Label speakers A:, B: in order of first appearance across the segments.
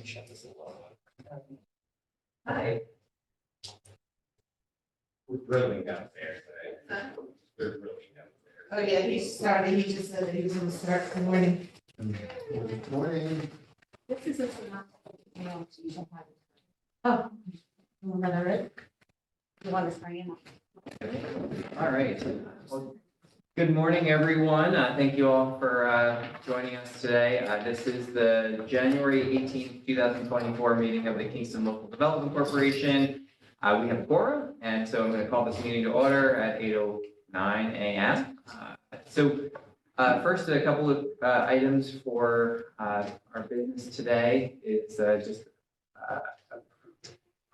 A: Shut this a little.
B: Hi.
A: We're grilling downstairs today. We're grilling downstairs.
C: Oh, yeah, he started, he just said that he was gonna start in the morning.
D: Good morning.
C: This is a. Oh. You want that right? You want to sign in?
B: All right. Well, good morning, everyone. Thank you all for joining us today. This is the January 18th, 2024 meeting of the Kingston Local Development Corporation. We have quorum, and so I'm going to call this meeting to order at 8:09 a.m. First, a couple of items for our business today. It's just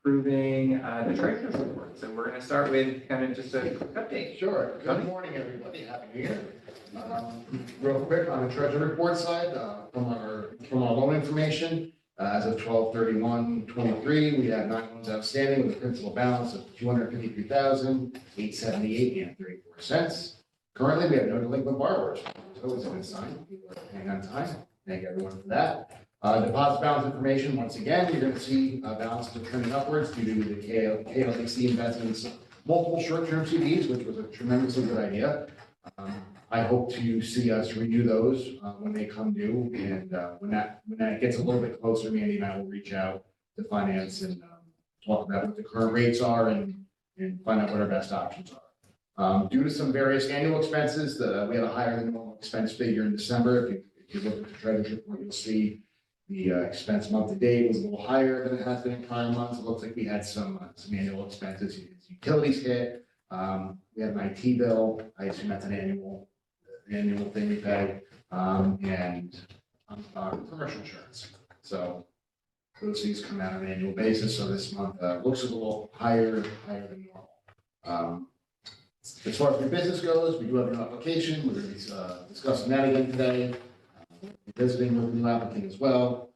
B: approving the treasurer's report. So we're going to start with kind of just a quick update.
D: Sure. Good morning, everybody. Happy New Year. Real quick on the treasury report side, from our loan information, as of 12/31/23, we have 9 loans outstanding with a principal balance of $253,878.34. Currently, we have no delinquent borrowers. So it's a good sign. People are paying on time. Thank everyone for that. Deposit balance information, once again, you're going to see balances are trending upwards due to the KLDC investments, multiple short-term CDs, which was a tremendously good idea. I hope to see us renew those when they come due, and when that gets a little bit closer, Mandy and I will reach out to finance and talk about what the current rates are and find out what our best options are. Due to some various annual expenses, we had a higher than normal expense figure in December. If you look at the treasurer's report, you'll see the expense month to date was a little higher than it has been in prior months. It looks like we had some annual expenses. Utilities hit. We had an IT bill. I assume that's an annual thing we pay, and commercial insurance. So those things come out on an annual basis. So this month looks a little higher than normal. As far as new business goes, we do have an application. We're going to be discussing that again today. Visiting with a new applicant as well.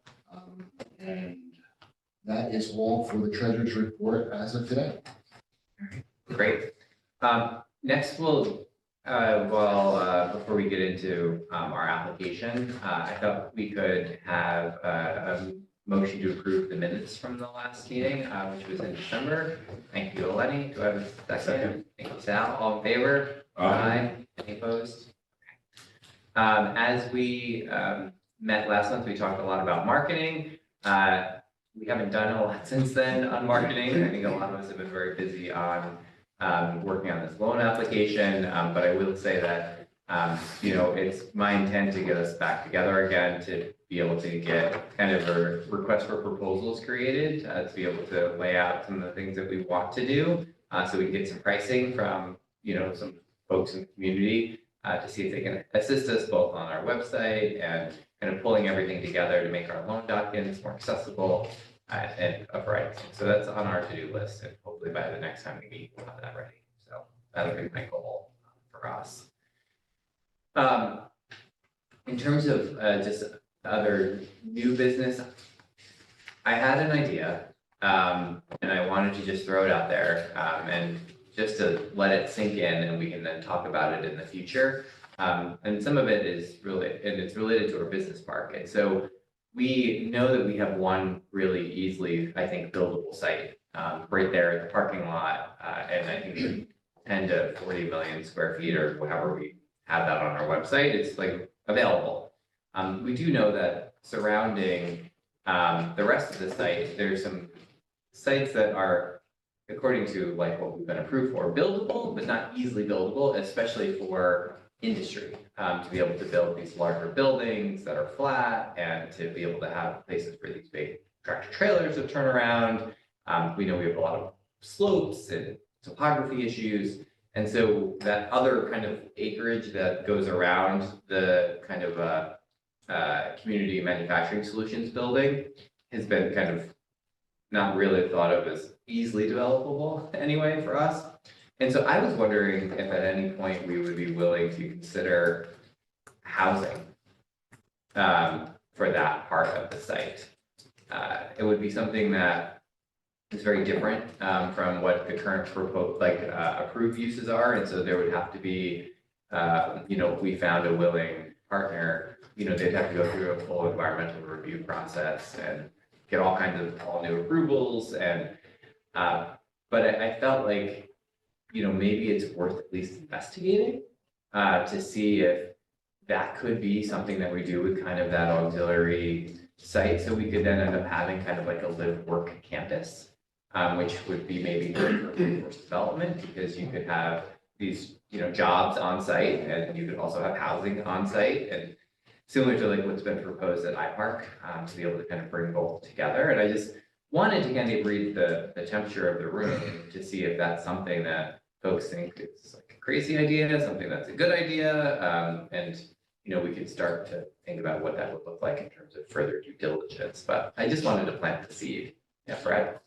D: And that is all for the treasurer's report as of today.
B: Great. Next, before we get into our application, I thought we could have a motion to approve the minutes from the last meeting, which was in December. Thank you, Lenny. Do I have a second? Thank you, Sal. All in favor? Aye. Any opposed? As we met last month, we talked a lot about marketing. We haven't done a lot since then on marketing. I think a lot of us have been very busy on working on this loan application, but I will say that, it's my intent to get us back together again to be able to get kind of a request for proposals created, to be able to lay out some of the things that we want to do, so we can get some pricing from, some folks in the community, to see if they can assist us both on our website and kind of pulling everything together to make our loan documents more accessible, and a variety of things. So that's on our to-do list, and hopefully by the next time we meet, we'll have that ready. So that'll be my goal for us. In terms of just other new business, I had an idea, and I wanted to just throw it out there, and just to let it sink in, and we can then talk about it in the future. And some of it is it's related to our business market. So we know that we have one really easily, I think, buildable site right there at the parking lot, and I think 10 to 40 million square feet or whatever we have that on our website. It's like available. We do know that surrounding the rest of the site, there's some sites that are, according to like what we've been approved for, buildable, but not easily buildable, especially for industry, to be able to build these larger buildings that are flat and to be able to have places for these big tractor trailers to turn around. We know we have a lot of slopes and topography issues. And so that other kind of acreage that goes around the kind of community manufacturing solutions building has been kind of not really thought of as easily developable anyway for us. And so I was wondering if at any point we would be willing to consider housing for that part of the site. It would be something that is very different from what the current proposed, approved uses are. And so there would have to be, if we found a willing partner, they'd have to go through a full environmental review process and get all kinds of all new approvals and, but I felt like, maybe it's worth at least investigating, to see if that could be something that we do with kind of that auxiliary site, so we could then end up having kind of like a live-work campus, which would be maybe good for workforce development, because you could have these, jobs on site, and you could also have housing on site, and similar to like what's been proposed at iPark, to be able to kind of bring both together. And I just wanted to kind of read the temperature of the room to see if that's something that folks think is like a crazy idea, something that's a good idea, and we could start to think about what that would look like in terms of further due diligence. But I just wanted to plant the seed. Yeah, Brad.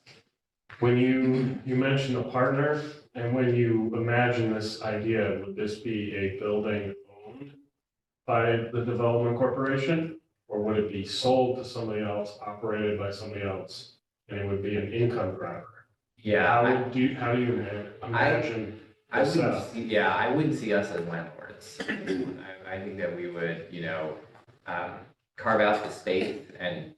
E: When you mentioned a partner, and when you imagine this idea, would this be a building owned by the development corporation? Or would it be sold to somebody else, operated by somebody else, and it would be an income driver?
B: Yeah.
E: How do you imagine?
B: I
E: the
B: wouldn't
E: setup?
B: see, yeah, I wouldn't see us as landlords. I think that we would, carve out the space and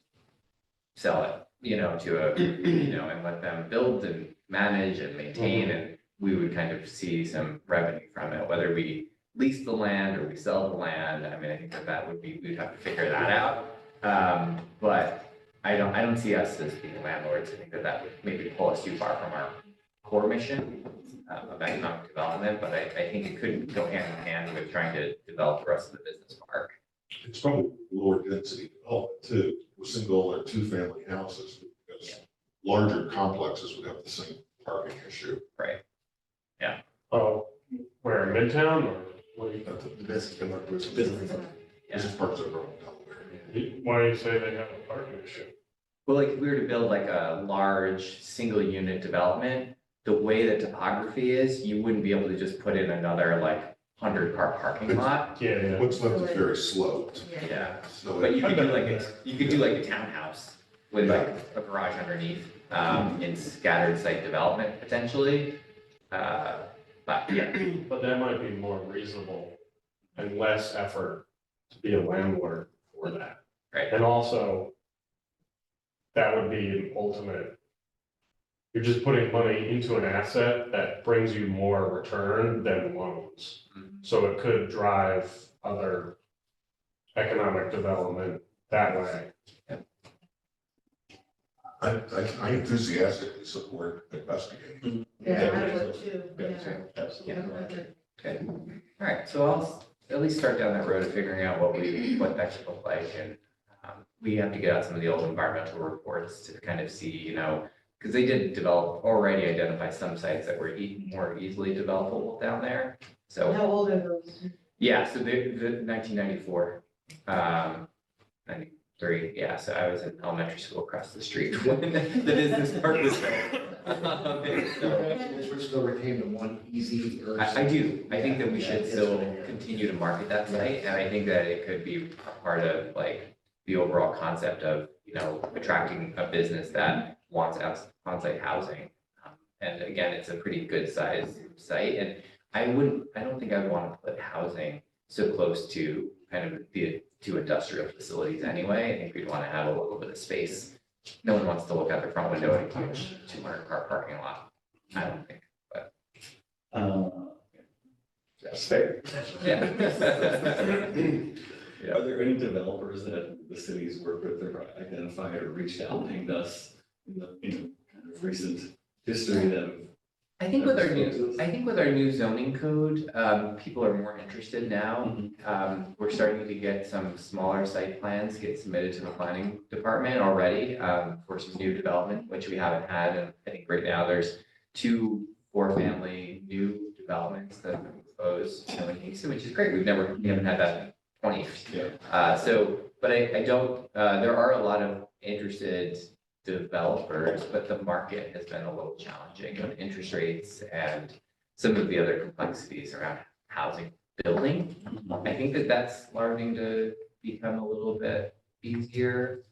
B: sell it, to a, and let them build and manage and maintain, and we would kind of see some revenue from it, whether we lease the land or we sell the land. I mean, I think that would be, we'd have to figure that out. But I don't see us as being landlords. I think that would maybe pull us too far from our core mission of economic development, but I think it could go hand in hand with trying to develop the rest of the business park.
F: It's probably lower density development too, with single or two family houses, because larger complexes would have the same parking issue.
B: Right.
E: Oh, where, in Midtown, or what do you,
F: The business parks are growing Delaware.
E: why do you say they have a parking issue?
B: Well, like if we were to build like a large single unit development, the way the topography is, you wouldn't be able to just put in another like 100-car parking lot.
E: Yeah.
F: What's left is very sloped,
B: Yeah,
F: so
B: but
F: it-
B: you could do like a townhouse with like a garage underneath, in scattered site development potentially. But yeah,
E: But that might be more reasonable and less effort to be a landlord for that.
B: right.
E: And also, that would be an ultimate. You're just putting money into an asset that brings you more return than loans.
B: Mhm.
E: So it could drive other economic development that way.
F: I enthusiastically support investigating.
C: Yeah, I would too,
F: Yeah,
C: yeah.
F: absolutely.
B: Okay, all right, so I'll at least start down that road of figuring out what that should look like, and we have to get out some of the old environmental reports to kind of see, because they did already identify some sites that were more easily developable down there. So,
C: How old are those?
B: yeah, so the 1994, 93, yeah, so I was in elementary school across the street when the business park was there.
D: Which still retain the one easy.
B: I do. I think that we should still continue to market that site, and I think that it could be a part of like the overall concept of, attracting a business that wants on-site housing. And again, it's a pretty good sized site, and I don't think I would want to put housing so close to kind of the two industrial facilities anyway. I think we'd want to have a little bit of space. No one wants to look out their front window at a huge 200-car parking lot. I don't think, but.
A: That's fair.
B: Yeah.
G: Are there any developers that the cities work with or identified or reached out and pinged us in the, kind of recent history that have?
B: I think with our new zoning code, people are more interested now. We're starting to get some smaller site plans get submitted to the planning department already, for some new development, which we haven't had. And I think right now there's 2 4-family new developments that have been proposed, in Kingston, which is great. We haven't had that in 20 years.
G: Yeah.
B: But I don't, there are a lot of interested developers, but the market has been a little challenging on interest rates and some of the other complexities around housing building. I think that's starting to become a little bit easier.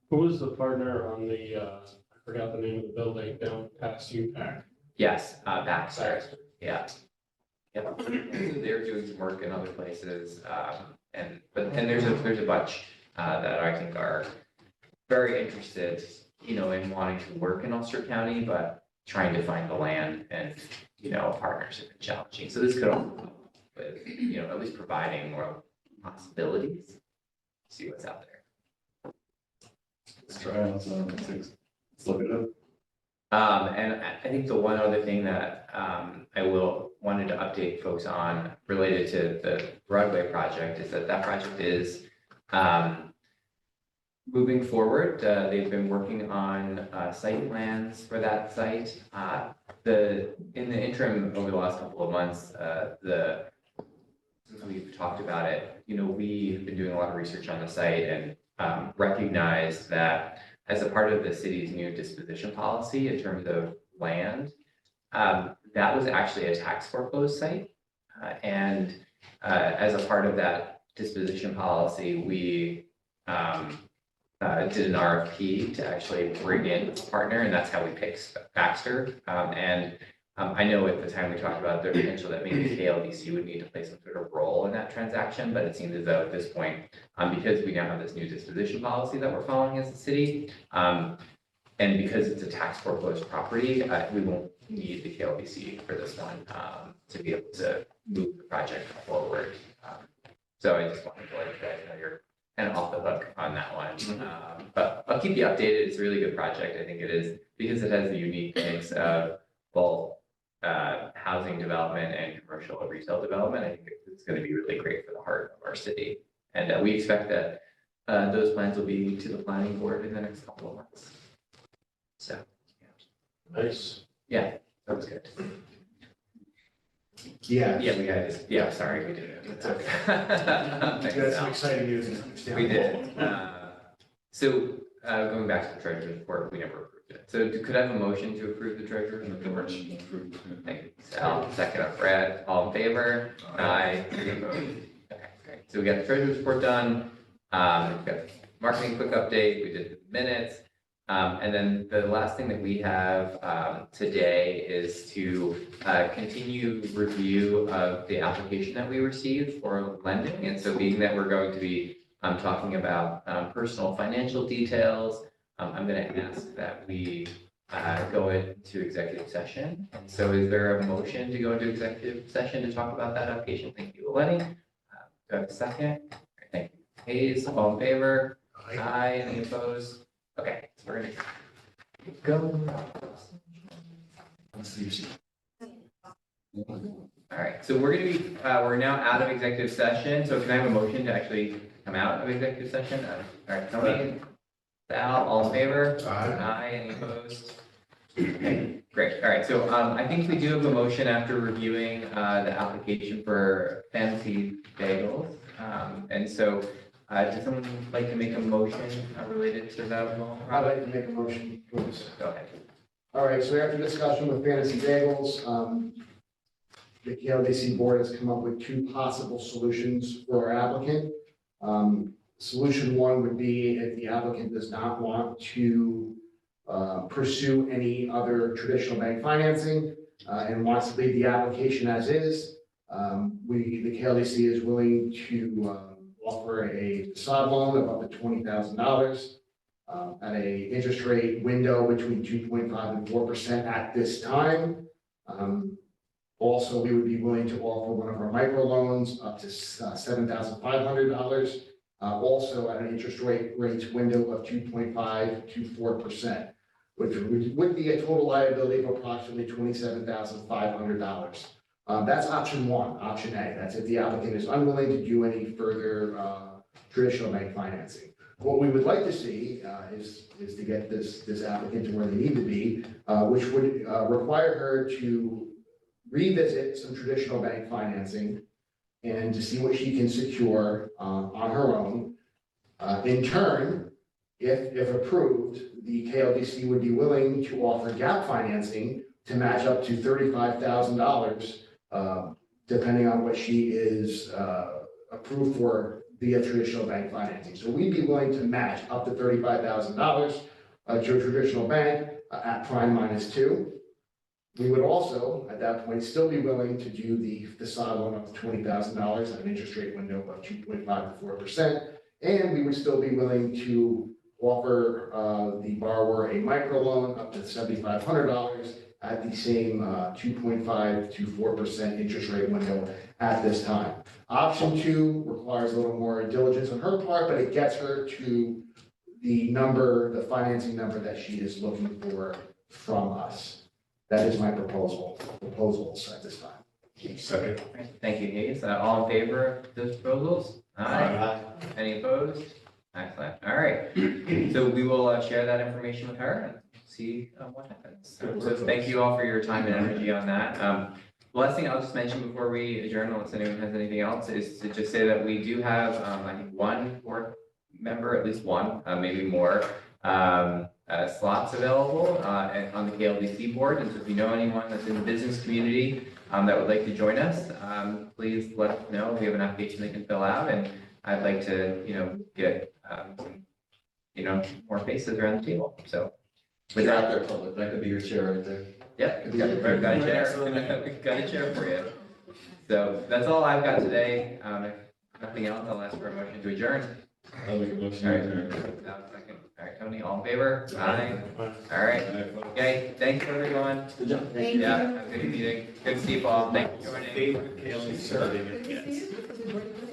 E: Who was the partner on the, I forgot the name of the building down past UPAC?
B: Yes, Baxter, yeah. Yep, they're doing some work in other places, and there's a bunch that I think are very interested, in wanting to work in Ulster County, but trying to find the land and, partners have been challenging. So this could also help with, at least providing more possibilities, see what's out there.
G: Let's try out some, let's look it up.
B: And I think the one other thing that wanted to update folks on related to the Broadway project is that project is moving forward. They've been working on site plans for that site. In the interim over the last couple of months, since we've talked about it, we've been doing a lot of research on the site and recognized that as a part of the city's new disposition policy in terms of land, that was actually a tax foreclosed site. And as a part of that disposition policy, we did an RFP to actually bring in a partner, and that's how we picked Baxter. I know at the time we talked about the potential that maybe KLDC would need to play some sort of role in that transaction, but it seems as though at this point, because we now have this new disposition policy that we're following as a city, and because it's a tax foreclosed property, we won't need the KLDC for this one to be able to move the project forward. So I just wanted to let you guys know you're kind of off the hook on that one. But I'll keep you updated. It's a really good project. I think it is because it has the unique mix of both housing development and commercial and retail development. I think it's going to be really great for the heart of our city. And we expect that those plans will be to the planning board in the next couple of months. So,
E: Nice.
B: yeah, that was good.
D: Yeah.
B: Yeah, we got it. Yeah, sorry, we did it.
D: That's okay.
B: Thanks,
D: That's some
B: Al.
D: exciting news.
B: We did. So going back to the treasurer's report, we never approved it. So could I have a motion to approve the treasurer's report? Thank you, Sal. Second up, Brad. All in favor? Aye. Any opposed? Okay, great. So we got the treasurer's report done. We've got marketing quick update. We did the minutes. And then the last thing that we have today is to continue review of the application that we received for lending. And so being that we're going to be talking about personal financial details, I'm going to ask that we go into executive session. And so is there a motion to go into executive session to talk about that application? Thank you, Lenny. Do I have a second? Thank you. Hayes, all in favor? Aye. Any opposed? Okay, so we're gonna go. All right, so we're gonna be, we're now out of executive session, so can I have a motion to actually come out of executive session? All right, Tony, Sal, all in favor? Aye. Any opposed? Okay, great, all right, so I think we do have a motion after reviewing the application for Fancy Bagels. And so does someone like to make a motion related to that?
D: I'd like to make a motion, please.
B: Go ahead.
D: All right, so after discussion with Fantasy Bagels, the KLDC board has come up with two possible solutions for our applicant. Solution one would be if the applicant does not want to pursue any other traditional bank financing and wants to leave the application as is. The KLDC is willing to offer a facade loan of up to $20,000 at a interest rate window between 2.5 and 4% at this time. Also, we would be willing to offer one of our microloans up to $7,500, also at an interest rate window of 2.5 to 4%, which would be a total liability of approximately $27,500. That's option one, option A. That's if the applicant is unwilling to do any further traditional bank financing. What we would like to see is to get this applicant to where they need to be, which would require her to revisit some traditional bank financing and to see what she can secure on her own. In turn, if approved, the KLDC would be willing to offer gap financing to match up to $35,000 depending on what she is approved for via traditional bank financing. So we'd be willing to match up to $35,000 to a traditional bank at prime -2. We would also, at that point, still be willing to do the facade loan up to $20,000 at an interest rate window of 2.5 to 4%. And we would still be willing to offer the borrower a microloan up to $7,500 at the same 2.5 to 4% interest rate window at this time. Option 2 requires a little more diligence on her part, but it gets her to the number, the financing number that she is looking for from us. That is my proposals at this time.
F: Second.
B: Thank you, Hayes. All in favor of those proposals? Any opposed? Excellent. All right. So we will share that information with her and see what happens. So thank you all for your time and energy on that. Last thing I'll just mention before we adjourn, unless anyone has anything else, is to just say that we do have, I think, one board member, at least one, maybe more, slots available on the KLDC board. And so if you know anyone that's in the business community that would like to join us, please let us know. We have an application they can fill out, and I'd like to, get some, more faces around the table. So with
G: You're out
B: that,
G: there, public, that could be your chair right there.
B: yeah, got a chair, got a chair for you. So that's all I've got today. If nothing else, I'll ask for a motion to adjourn.
G: I'll make a motion.
B: All right. Second. All right, Tony, all in favor? Aye. All right. Okay, thanks everyone.
G: Good job.
C: Thank you.
B: Yeah, have a good meeting. Good to see you all. Thank you for joining.
G: David, Kaylee,
C: Good to see you.